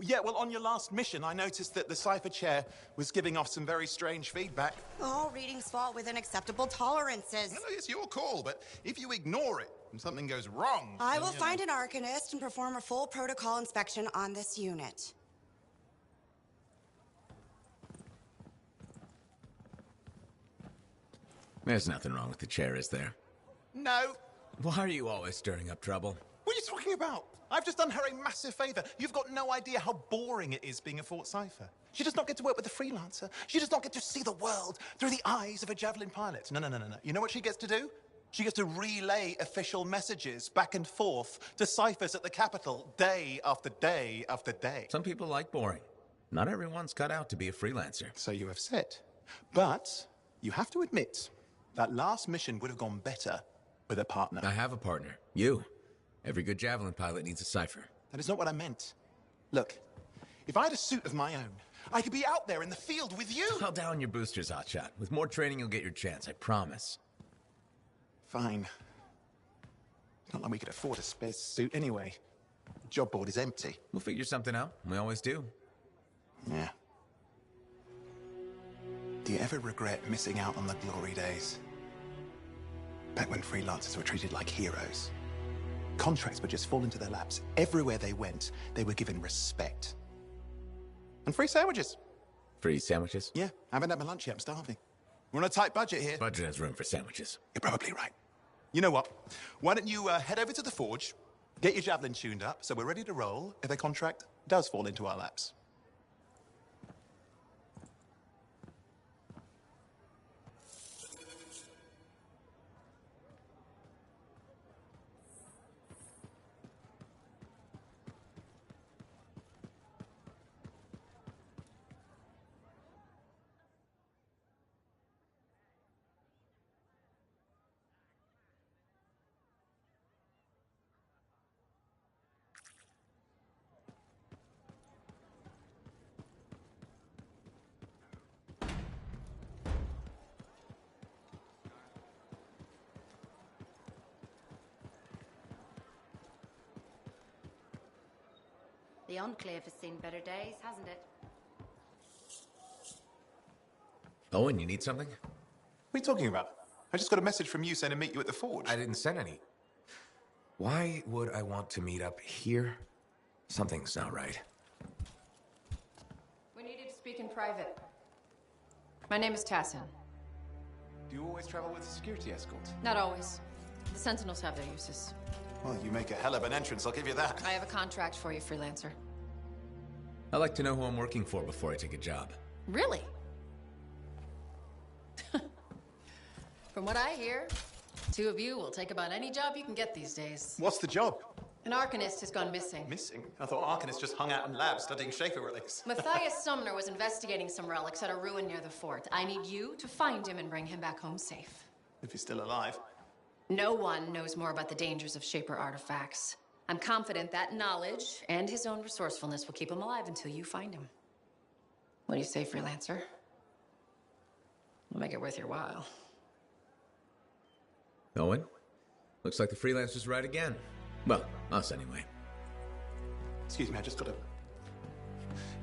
Yeah, well, on your last mission, I noticed that the cipher chair was giving off some very strange feedback. Oh, readings fall within acceptable tolerances. No, it's your call, but if you ignore it and something goes wrong... I will find an arcanist and perform a full protocol inspection on this unit. There's nothing wrong with the chair, is there? No. Why are you always stirring up trouble? What are you talking about? I've just done her a massive favor. You've got no idea how boring it is being a Fort Cipher. She does not get to work with a freelancer. She does not get to see the world through the eyes of a Javelin pilot. No. You know what she gets to do? She gets to relay official messages back and forth to ciphers at the Capitol day after day after day. Some people like boring. Not everyone's cut out to be a freelancer. So you have said. But you have to admit, that last mission would have gone better with a partner. I have a partner. You. Every good Javelin pilot needs a cipher. That is not what I meant. Look, if I had a suit of my own, I could be out there in the field with you. I'll down your boosters, hotshot. With more training, you'll get your chance, I promise. Fine. It's not like we could afford a spare suit anyway. The job board is empty. We'll figure something out. We always do. Yeah. Do you ever regret missing out on the glory days? Back when freelancers were treated like heroes. Contracts would just fall into their laps. Everywhere they went, they were given respect. And free sandwiches. Free sandwiches? Yeah, I haven't had my lunch yet. I'm starving. We're on a tight budget here. Budget has room for sandwiches. You're probably right. You know what? Why don't you head over to the forge, get your Javelin tuned up, so we're ready to roll if a contract does fall into our laps. The Enclave has seen better days, hasn't it? Owen, you need something? What are you talking about? I just got a message from you saying to meet you at the forge. I didn't send any. Why would I want to meet up here? Something's not right. We needed to speak in private. My name is Tassin. Do you always travel with a security escort? Not always. The Sentinels have their uses. Well, you make a hell of an entrance, I'll give you that. I have a contract for you, freelancer. I like to know who I'm working for before I take a job. Really? From what I hear, two of you will take about any job you can get these days. What's the job? An Arcanist has gone missing. Missing? I thought Arcanists just hung out in labs studying Schaefer relics. Matthias Sumner was investigating some relics at a ruin near the fort. I need you to find him and bring him back home safe. If he's still alive. No one knows more about the dangers of Shaper artifacts. I'm confident that knowledge and his own resourcefulness will keep him alive until you find him. What do you say, freelancer? We'll make it worth your while. Owen? Looks like the freelancer's right again. Well, us anyway. Excuse me, I just got a...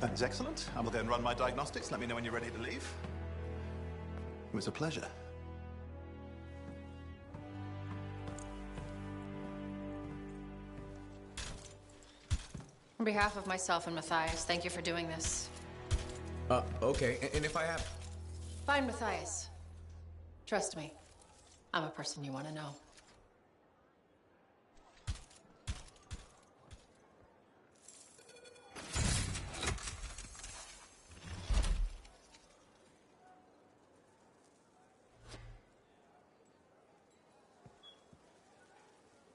That is excellent. I will go and run my diagnostics. Let me know when you're ready to leave. It was a pleasure. On behalf of myself and Matthias, thank you for doing this. Okay. And if I have... Find Matthias. Trust me, I'm a person you want to know.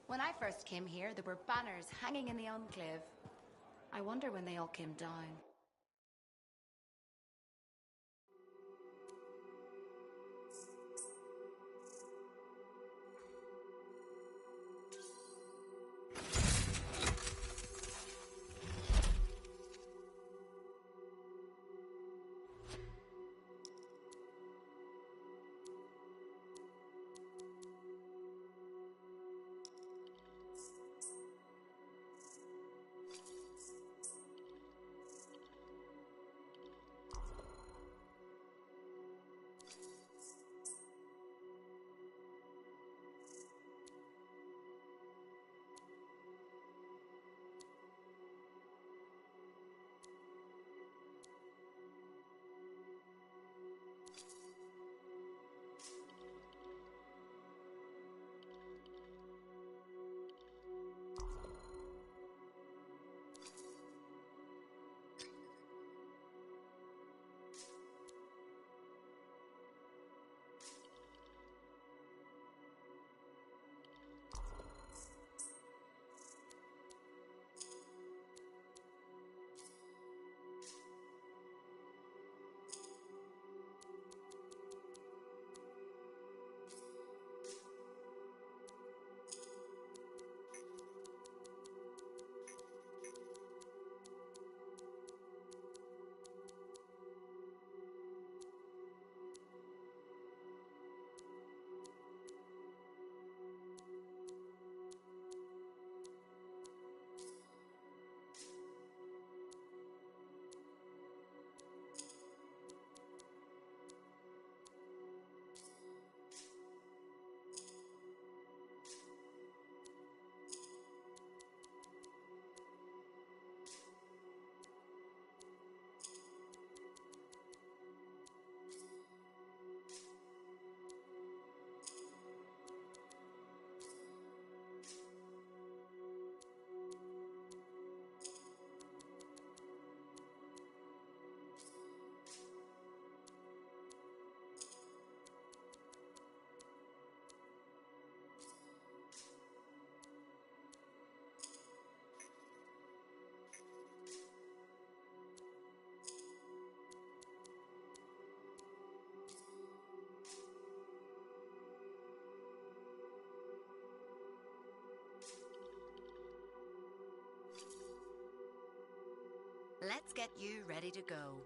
When I first came here, there were banners hanging in the Enclave. I wonder when they all came down. Let's get you ready to go.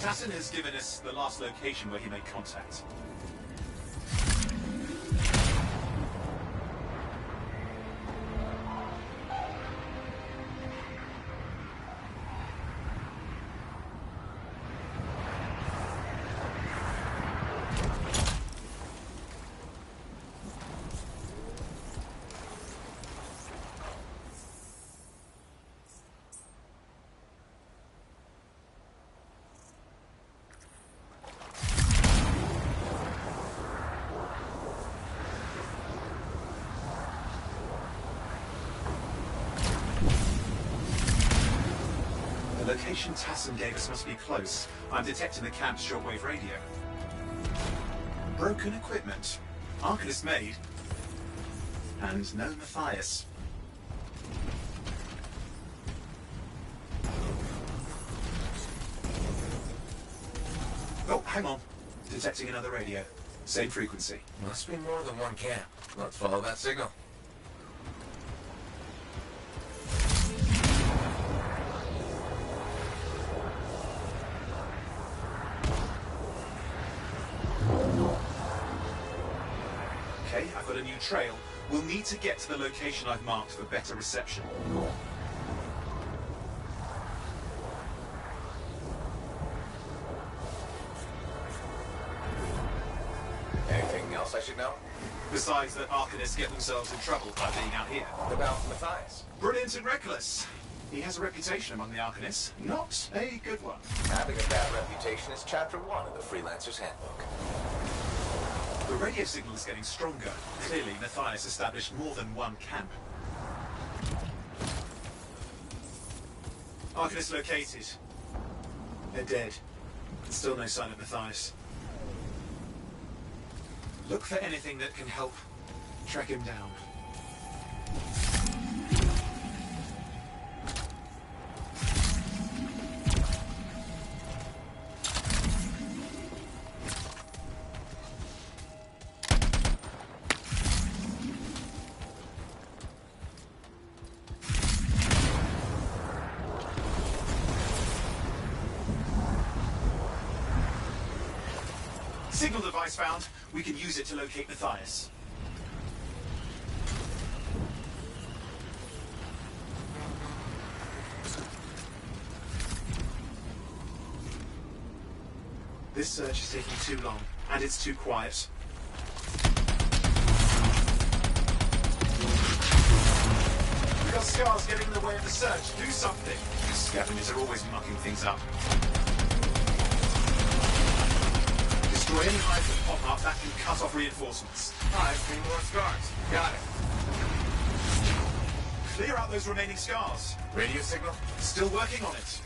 Tassin has given us the last location where he made contact. The location Tassin gave us must be close. I'm detecting the camp's shortwave radio. Broken equipment. Arcanist made. And no Matthias. Oh, hang on. Detecting another radio. Same frequency. Must be more than one camp. Let's follow that signal. Okay, I've got a new trail. We'll need to get to the location I've marked for better reception. Anything else I should know? Besides that Arcanists get themselves in trouble by being out here. What about Matthias? Brilliant and reckless. He has a reputation among the Arcanists. Not a good one. Having a bad reputation is chapter 1 of the Freelancer's Handbook. The radio signal is getting stronger. Clearly, Matthias established more than one camp. Arcanist located. They're dead. Still no sign of Matthias. Look for anything that can help track him down. Signal device found. We can use it to locate Matthias. This search is taking too long, and it's too quiet. We've got scars getting in the way of the search. Do something. These scavengers are always mucking things up. Destroy any hives that pop up, that can cut off reinforcements. Hives mean more scars. Got it. Clear out those remaining scars. Radio signal? Still working on it.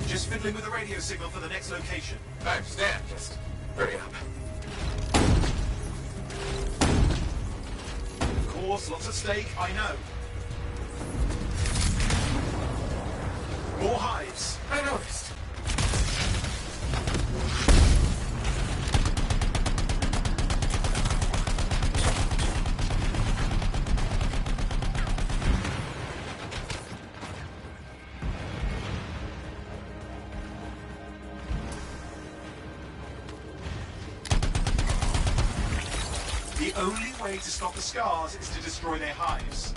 Just fiddling with the radio signal for the next location. I understand. Just hurry up. Of course, lots at stake, I know. More hives. I noticed. The only way to stop the scars is to destroy their hives.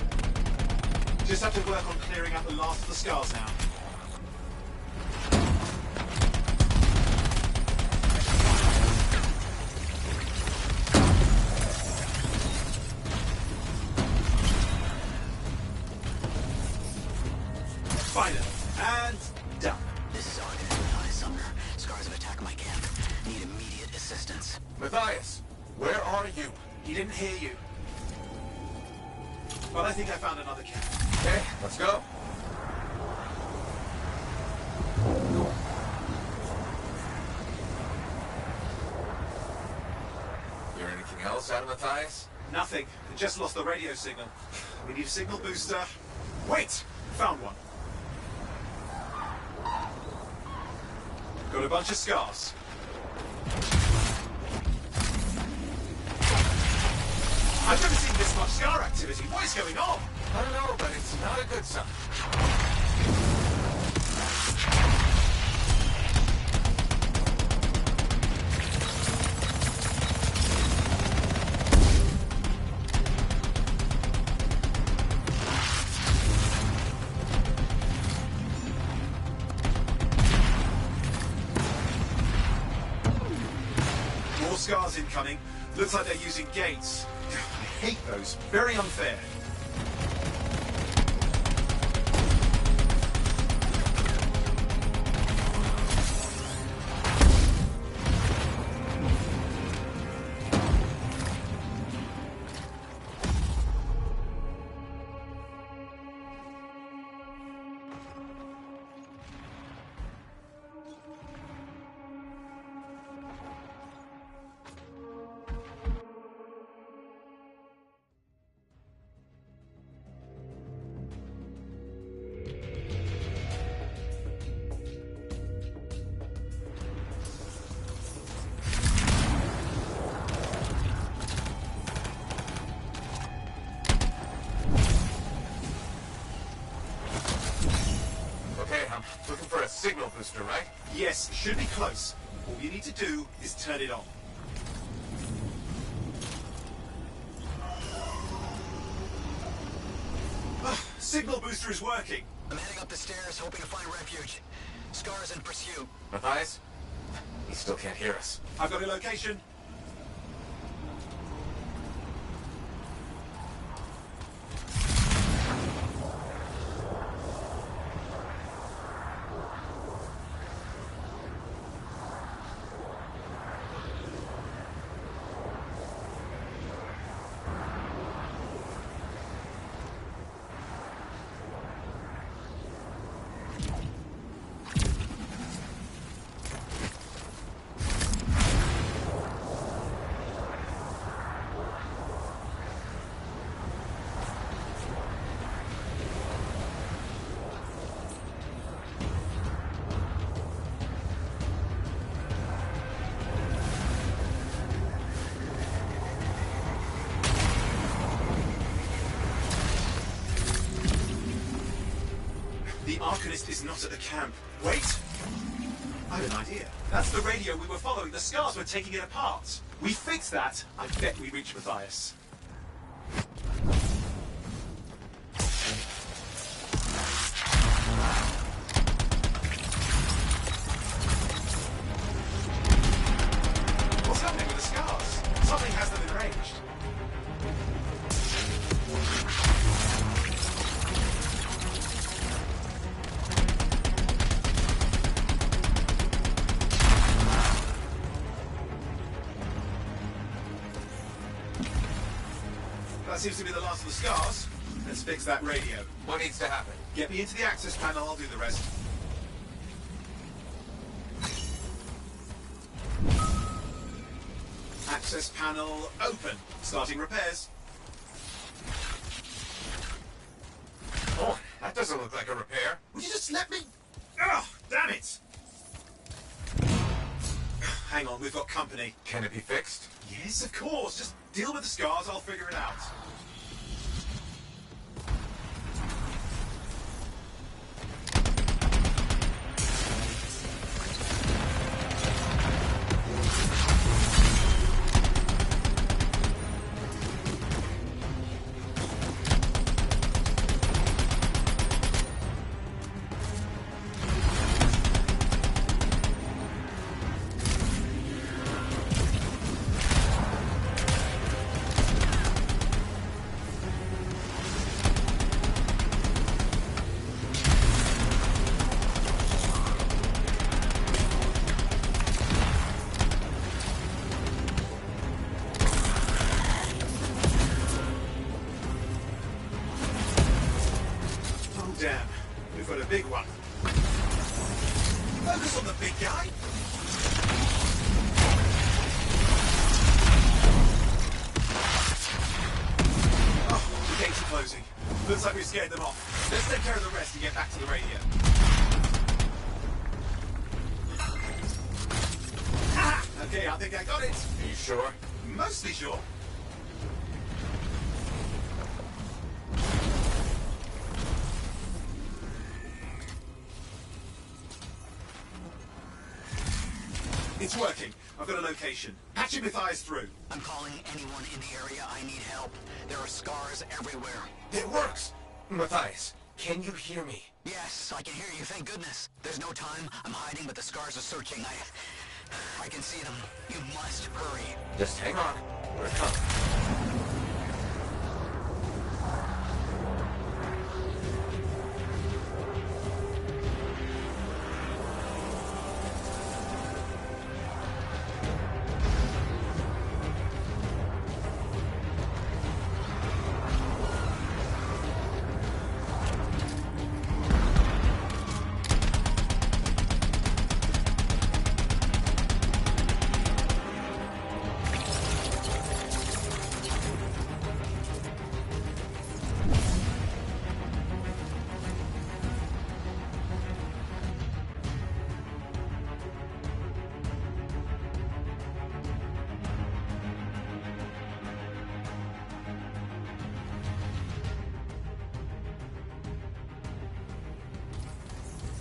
Just have to work on clearing out the last of the scars now. Finally. And done. This is Arcanist Matthias Sumner. Scars have attacked my camp. Need immediate assistance. Matthias, where are you? He didn't hear you. But I think I found another camp. Okay, let's go. Hear anything else out of Matthias? Nothing. Just lost the radio signal. We need a signal booster. Wait! Found one. Got a bunch of scars. I've never seen this much scar activity. What is going on? I don't know, but it's not a good sign. More scars incoming. Looks like they're using gates. I hate those. Very unfair. Looking for a signal booster, right? Yes, should be close. All you need to do is turn it on. Signal booster is working. I'm heading up the stairs, hoping to find refuge. Scars in pursuit. Matthias? He still can't hear us. I've got a location. Arcanist is not at the camp. Wait! I have an idea. That's the radio we were following. The scars were taking it apart. We fix that, I bet we reach Matthias. What's happening with the scars? Something has them enraged. That seems to be the last of the scars. Let's fix that radio. What needs to happen? Get me into the access panel, I'll do the rest. Access panel open. Starting repairs. Oh, that doesn't look like a repair. Would you just let me... Oh, damn it! Hang on, we've got company. Can it be fixed? Yes, of course. Just deal with the scars, I'll figure it out. Damn, we've got a big one. Focus on the big guy. Oh, the gates are closing. Looks like we scared them off. Let's take care of the rest and get back to the radio. Ah, okay, I think I got it. Are you sure? Mostly sure. It's working. I've got a location. Patching Matthias through. I'm calling anyone in the area. I need help. There are scars everywhere. It works! Matthias, can you hear me? Yes, I can hear you, thank goodness. There's no time. I'm hiding, but the scars are searching. I can see them. You must hurry. Just hang on. We're coming.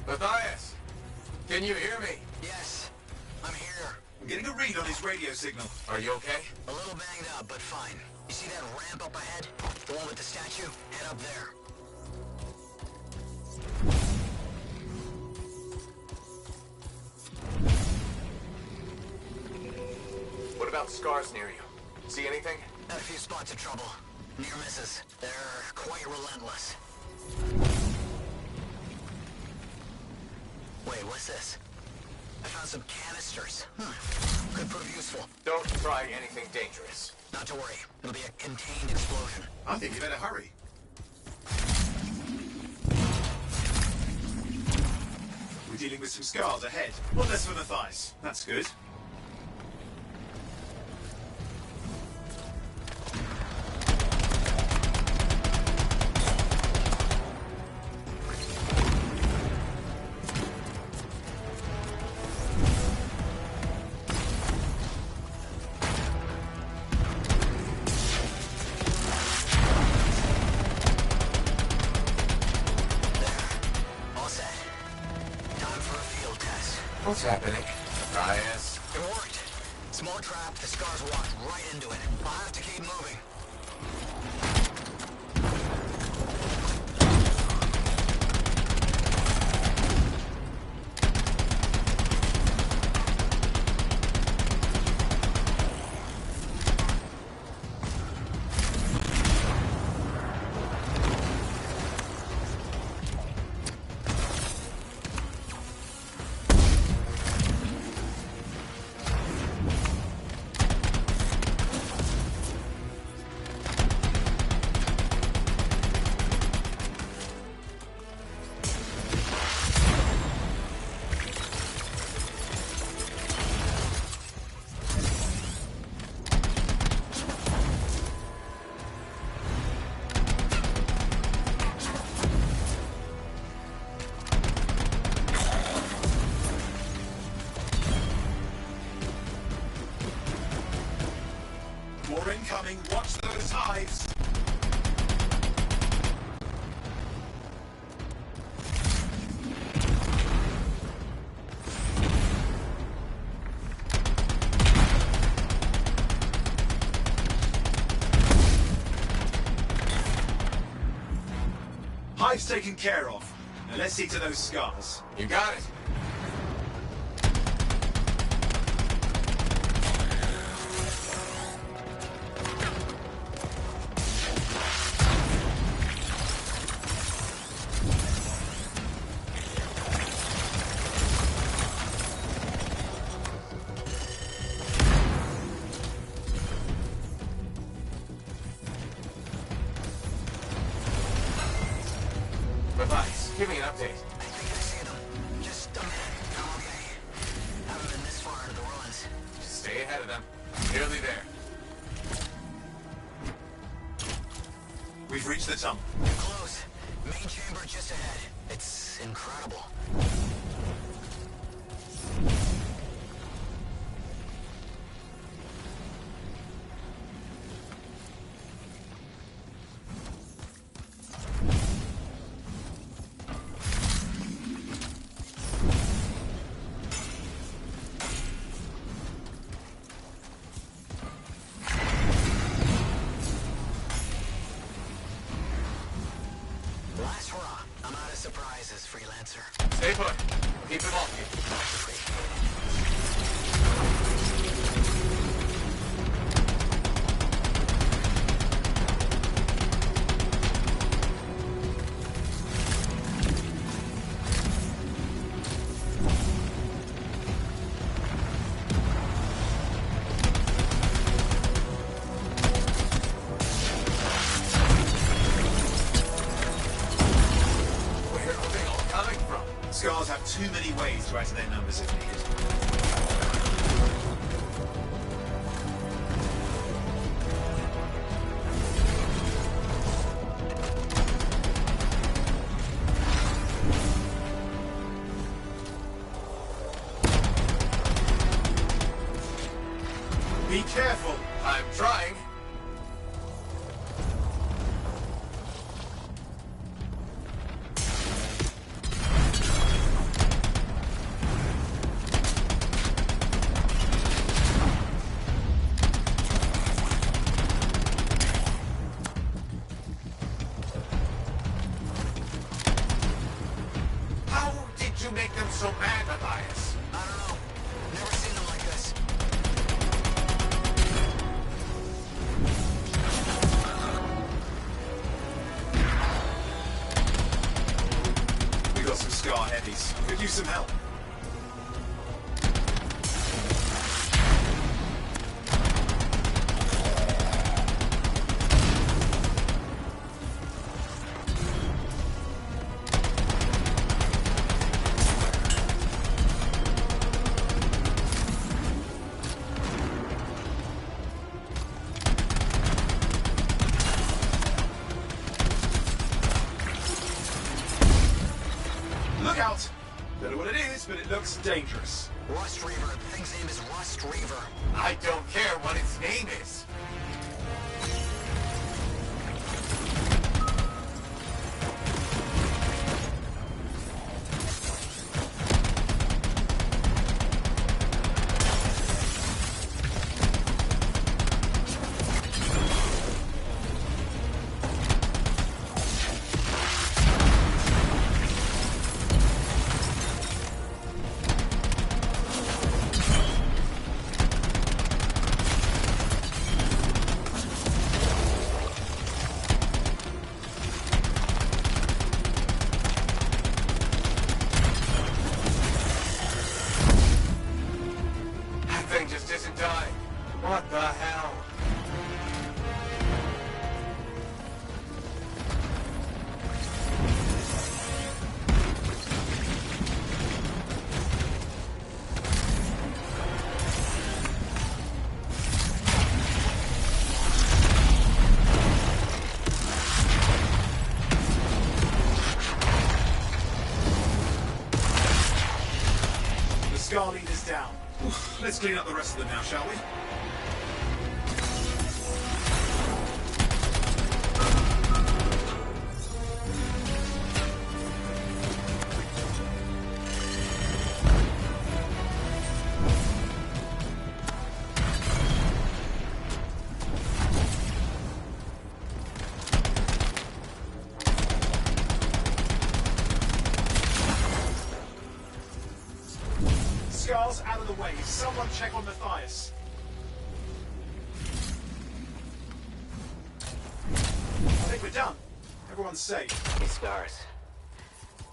Matthias, can you hear me? Yes, I'm here. I'm getting a read on his radio signal. Are you okay? A little banged up, but fine. You see that ramp up ahead? The one with the statue? Head up there. What about scars near you? See anything? A few spots of trouble. Near misses. They're quite relentless. Wait, what's this? I found some canisters. Could prove useful. Don't try anything dangerous. Not to worry. It'll be a contained explosion. I think you better hurry. We're dealing with some scars ahead. One less for Matthias. That's good. All set. What's happening? Bias. It worked. Small trap, the scars walked right into it. I'll have to keep moving. More incoming. Watch those hives. Hive's taken care of. Now let's see to those scars. You got it. Matthias, give me an update. I think I see them. Just a minute. I'm okay. Haven't been this far into the ruins. Just stay ahead of them. I'm nearly there. We've reached the tunnel. Close. Main chamber just ahead. It's incredible. Last hurrah. I'm out of surprises, freelancer. Stay put. Keep them off you. Where are they all coming from? Scars have too many ways to add to their numbers if needed. Be careful. I'm trying. How did you make them so mad, Matthias? I don't know. Never seen them like this. We got some scar heavies. Could use some help. Look out! Don't know what it is, but it looks dangerous. Rust Reaver. The thing's name is Rust Reaver. I don't care what its name is. Scar leader's down. Let's clean up the rest of them now, shall we? Scar's out of the way. Someone check on Matthias. I think we're done. Everyone's safe. These scars.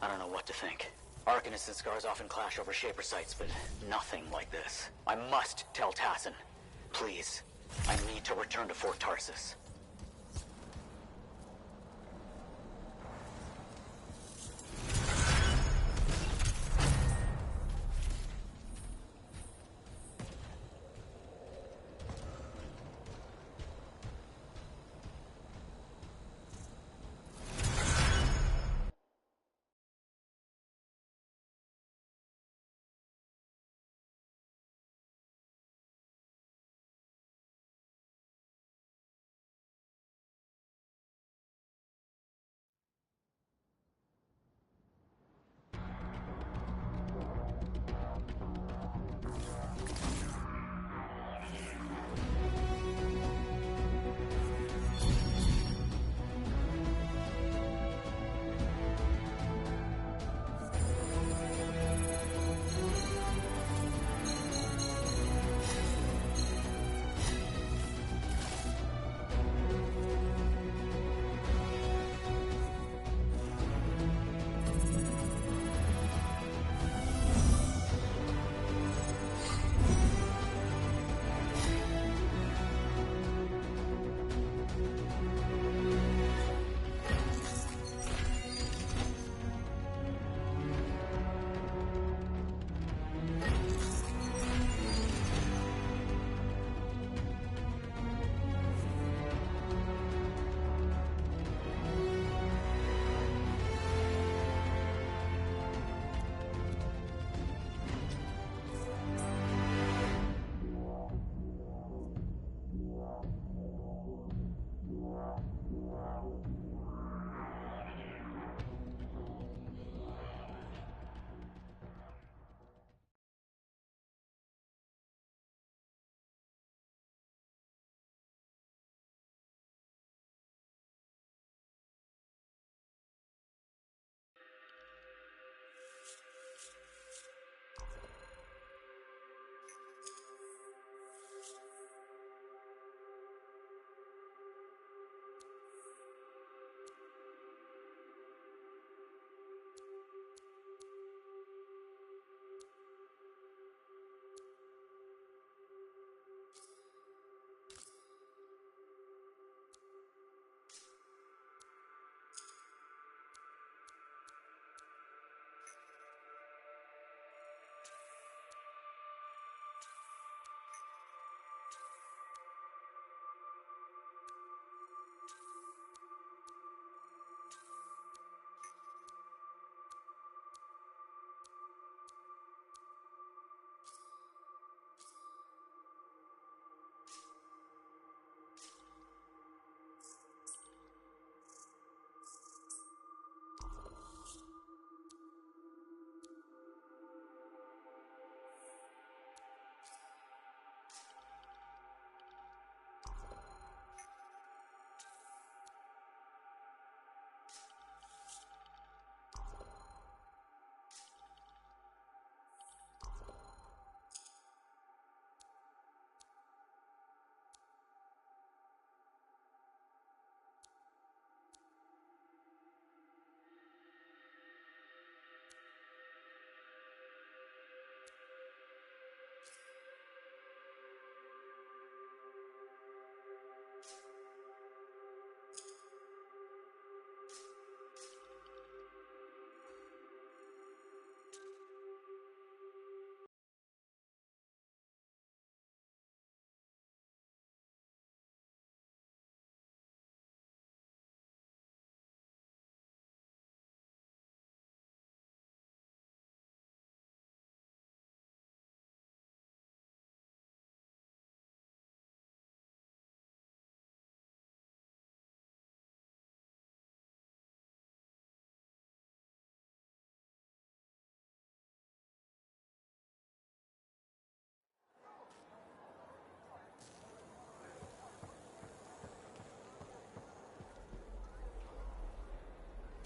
I don't know what to think. Arcanists and scars often clash over Shaper sites, but nothing like this. I must tell Tassin. Please. I need to return to Fort Tarsus.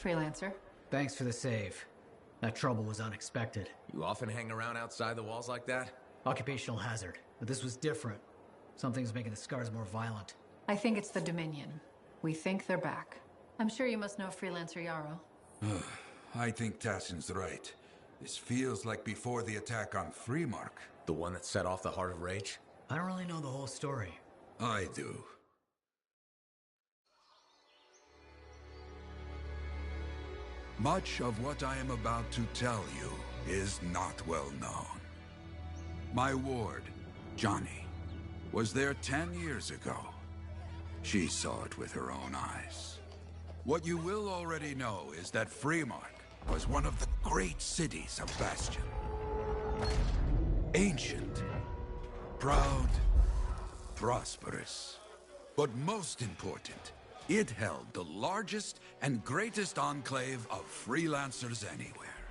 Freelancer. Thanks for the save. That trouble was unexpected. You often hang around outside the walls like that? Occupational hazard. But this was different. Something's making the scars more violent. I think it's the Dominion. We think they're back. I'm sure you must know Freelancer Yarrow. I think Tassin's right. This feels like before the attack on Freemark. The one that set off the Heart of Rage? I don't really know the whole story. I do. Much of what I am about to tell you is not well known. My ward, Johnny, was there 10 years ago. She saw it with her own eyes. What you will already know is that Freemark was one of the great cities of Bastion. Ancient, proud, prosperous. But most important, it held the largest and greatest enclave of freelancers anywhere.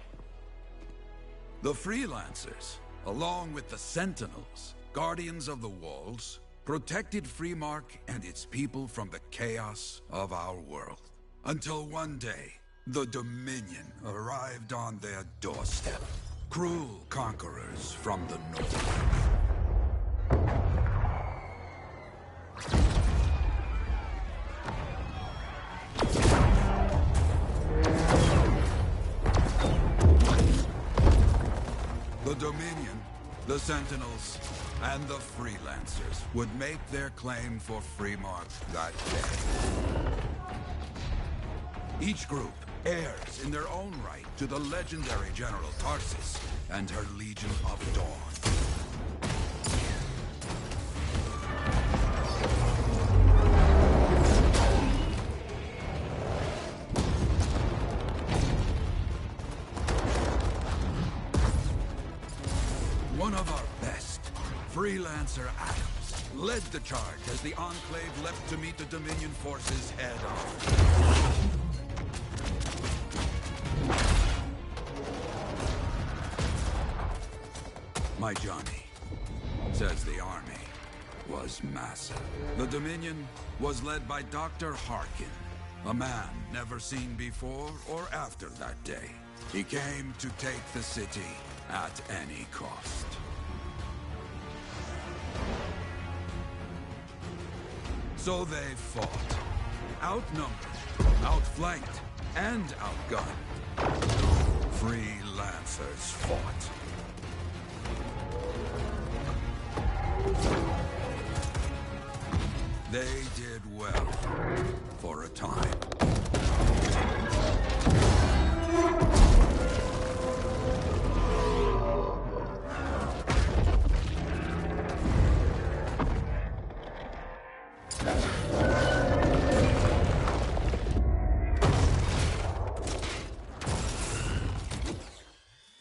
The freelancers, along with the Sentinels, guardians of the walls, protected Freemark and its people from the chaos of our world. Until one day, the Dominion arrived on their doorstep. Cruel conquerors from the north. The Dominion, the Sentinels, and the Freelancers would make their claim for Freemark that day. Each group heirs in their own right to the legendary General Tarsis and her Legion of Dawn. One of our best, Freelancer Adams, led the charge as the Enclave left to meet the Dominion forces head-on. My Johnny says the army was massive. The Dominion was led by Dr. Harkin, a man never seen before or after that day. He came to take the city at any cost. So they fought. Outnumbered, outflanked, and outgunned. Freelancers fought. They did well for a time.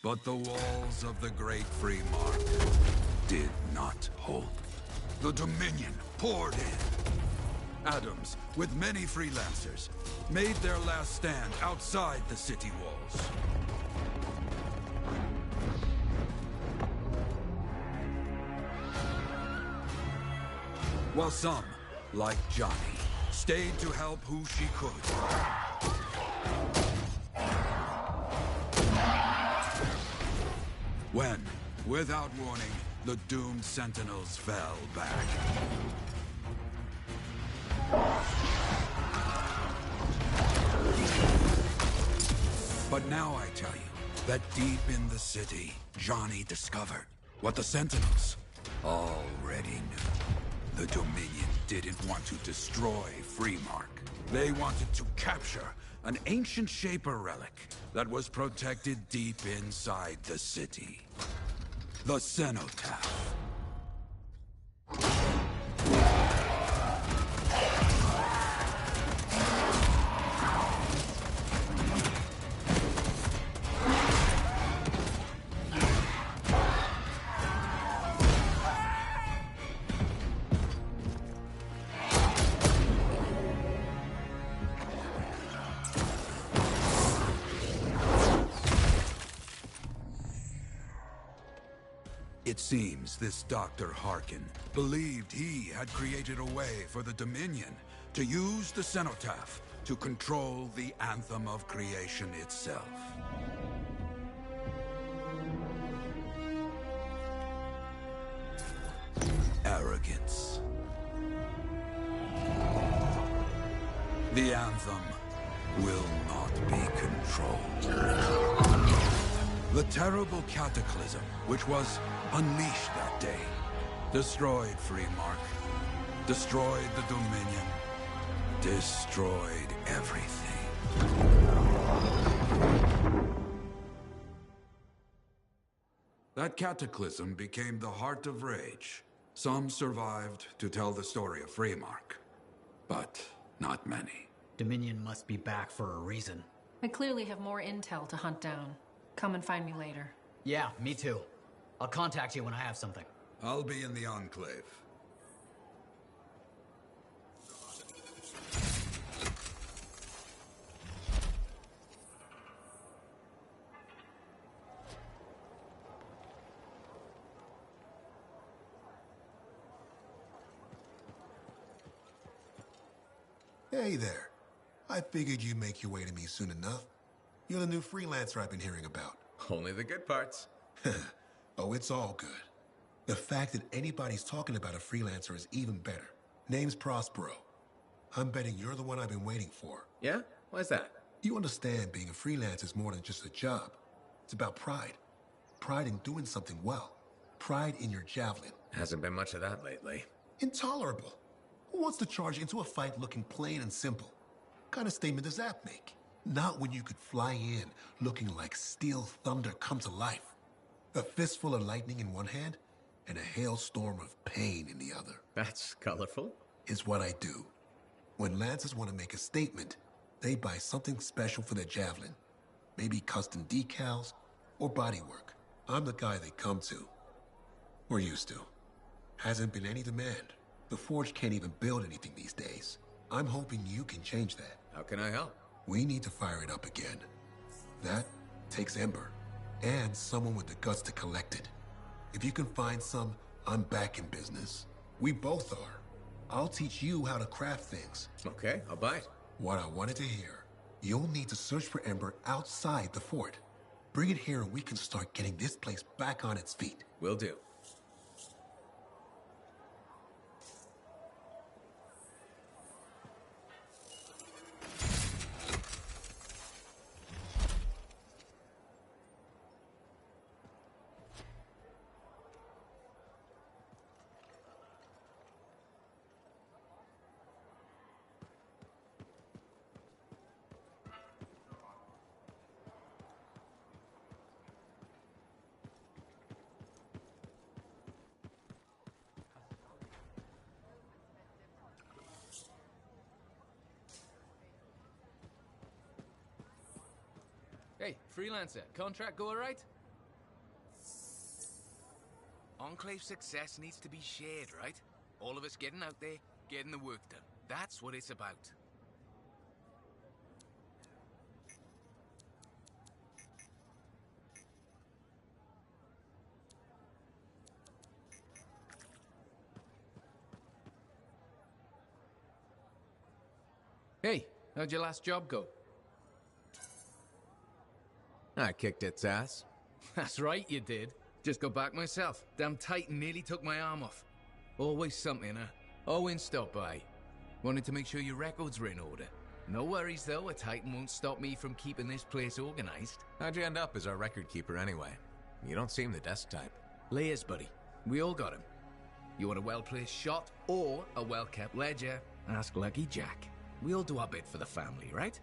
But the walls of the Great Freemark did not hold. The Dominion poured in. Adams, with many freelancers, made their last stand outside the city walls. While some, like Johnny, stayed to help who she could. When, without warning, the doomed Sentinels fell back. But now I tell you that deep in the city, Johnny discovered what the Sentinels already knew. The Dominion didn't want to destroy Freemark. They wanted to capture an ancient Shaper relic that was protected deep inside the city. The Cenotaph. It seems this Dr. Harkin believed he had created a way for the Dominion to use the Cenotaph to control the anthem of creation itself. Arrogance. The anthem will not be controlled. The terrible cataclysm which was unleashed that day destroyed Freemark, destroyed the Dominion, destroyed everything. That cataclysm became the heart of rage. Some survived to tell the story of Freemark, but not many. Dominion must be back for a reason. I clearly have more intel to hunt down. Come and find me later. Yeah, me too. I'll contact you when I have something. I'll be in the Enclave. Hey there. I figured you'd make your way to me soon enough. You're the new freelancer I've been hearing about. Only the good parts. Oh, it's all good. The fact that anybody's talking about a freelancer is even better. Name's Prospero. I'm betting you're the one I've been waiting for. Yeah? Why's that? You understand being a freelancer is more than just a job. It's about pride. Pride in doing something well. Pride in your javelin. Hasn't been much of that lately. Intolerable. Who wants to charge into a fight looking plain and simple? What kind of statement does that make? Not when you could fly in looking like steel thunder come to life. A fistful of lightning in one hand and a hailstorm of pain in the other. That's colorful. Is what I do. When Lancers want to make a statement, they buy something special for their javelin. Maybe custom decals or bodywork. I'm the guy they come to. We're used to. Hasn't been any demand. The Forge can't even build anything these days. I'm hoping you can change that. How can I help? We need to fire it up again. That takes Ember, and someone with the guts to collect it. If you can find some, I'm back in business. We both are. I'll teach you how to craft things. Okay, I'll bite. What I wanted to hear. You'll need to search for Ember outside the fort. Bring it here and we can start getting this place back on its feet. Will do. Hey, freelancer, contract go alright? Enclave success needs to be shared, right? All of us getting out there, getting the work done. That's what it's about. Hey, how'd your last job go? I kicked its ass. That's right, you did. Just got back myself. Damn Titan nearly took my arm off. Always something, huh? Owen stopped by. Wanted to make sure your records were in order. No worries, though. A Titan won't stop me from keeping this place organized. How'd you end up as our record keeper anyway? You don't seem the desk type. Layers, buddy. We all got him. You want a well-placed shot or a well-kept ledger? Ask Lucky Jack. We all do our bit for the family, right?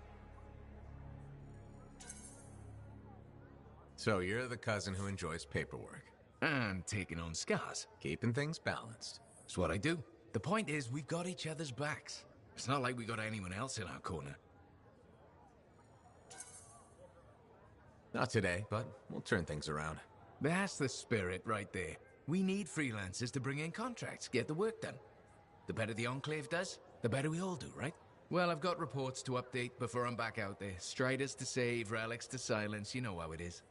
So you're the cousin who enjoys paperwork. And taking on scars. Keeping things balanced. It's what I do. The point is, we've got each other's backs. It's not like we got anyone else in our corner. Not today, but we'll turn things around. That's the spirit right there. We need freelancers to bring in contracts, get the work done. The better the Enclave does, the better we all do, right? Well, I've got reports to update before I'm back out there. Striders to save, relics to silence, you know how it is.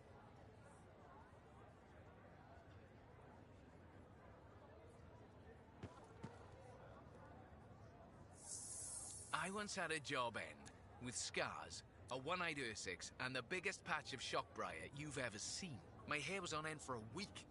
I once had a job end. with scars, a one-eyed Ursix, and the biggest patch of shockbriar you've ever seen. My hair was on end for a week.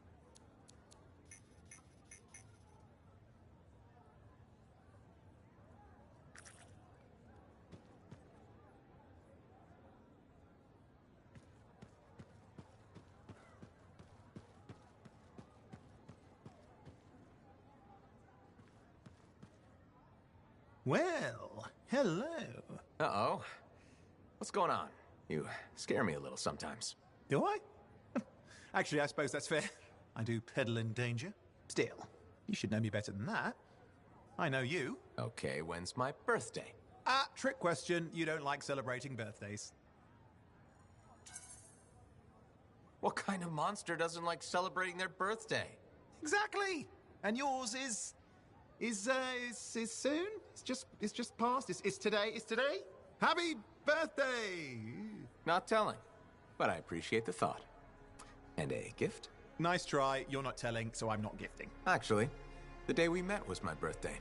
Well, hello. Uh-oh. What's going on? You scare me a little sometimes. Do I? Actually, I suppose that's fair. I do peddle in danger. Still, you should know me better than that. I know you. Okay, when's my birthday? Trick question. You don't like celebrating birthdays. What kind of monster doesn't like celebrating their birthday? Exactly. And yours is soon? It's just past. It's today. It's today. Happy birthday! Not telling, but I appreciate the thought. And a gift? Nice try. You're not telling, so I'm not gifting. Actually, the day we met was my birthday.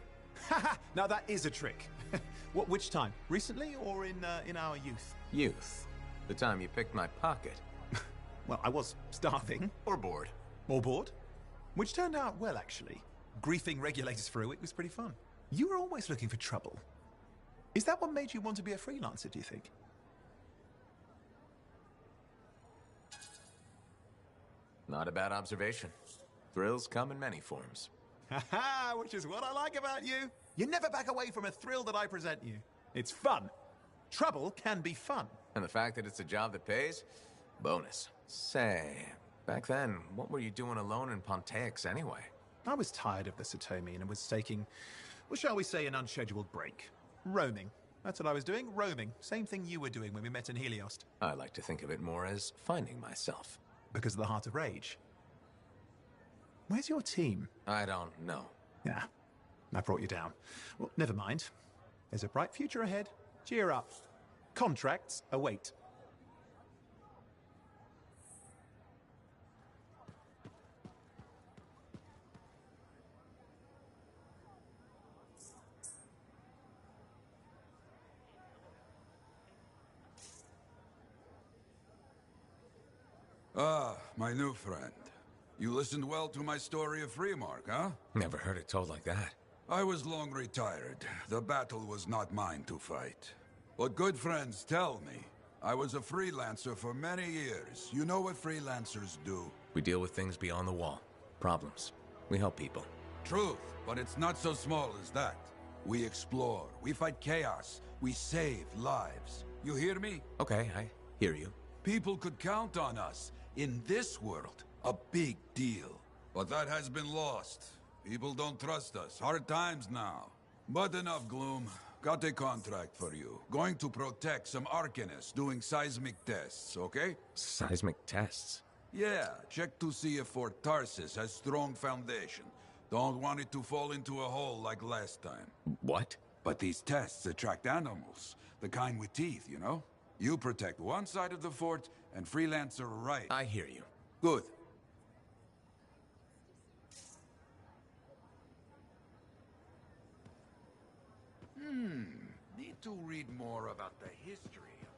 Haha! Now that is a trick. Which time? Recently or in our youth? Youth. The time you picked my pocket. Well, I was starving. Or bored. Or bored. Which turned out well, actually. Griefing regulators for a week was pretty fun. You were always looking for trouble. Is that what made you want to be a freelancer, do you think? Not a bad observation. Thrills come in many forms. Haha, which is what I like about you. You never back away from a thrill that I present you. It's fun. Trouble can be fun. And the fact that it's a job that pays? Bonus. Say, back then, what were you doing alone in Pontaix anyway? I was tired of the Satomi and was taking, well, shall we say, an unscheduled break. Roaming. That's what I was doing, roaming. Same thing you were doing when we met in Heliost. I like to think of it more as finding myself. Because of the Heart of Rage. Where's your team? I don't know. Yeah, I brought you down. Well, never mind. There's a bright future ahead. Cheer up. Contracts await. Ah, my new friend. You listened well to my story of Freemark, huh? Never heard it told like that. I was long retired. The battle was not mine to fight. But good friends tell me, I was a freelancer for many years. You know what freelancers do? We deal with things beyond the wall. Problems. We help people. Truth, but it's not so small as that. We explore, we fight chaos, we save lives. You hear me? Okay, I hear you. People could count on us. In this world, a big deal. But that has been lost. People don't trust us. Hard times now. But enough gloom. Got a contract for you. Going to protect some Arcanists doing seismic tests, okay? Seismic tests? Yeah, check to see if Fort Tarsis has strong foundation. Don't want it to fall into a hole like last time. What? But these tests attract animals. The kind with teeth, you know? You protect one side of the fort, and Freelancer right. I hear you. Good. Need to read more about the history of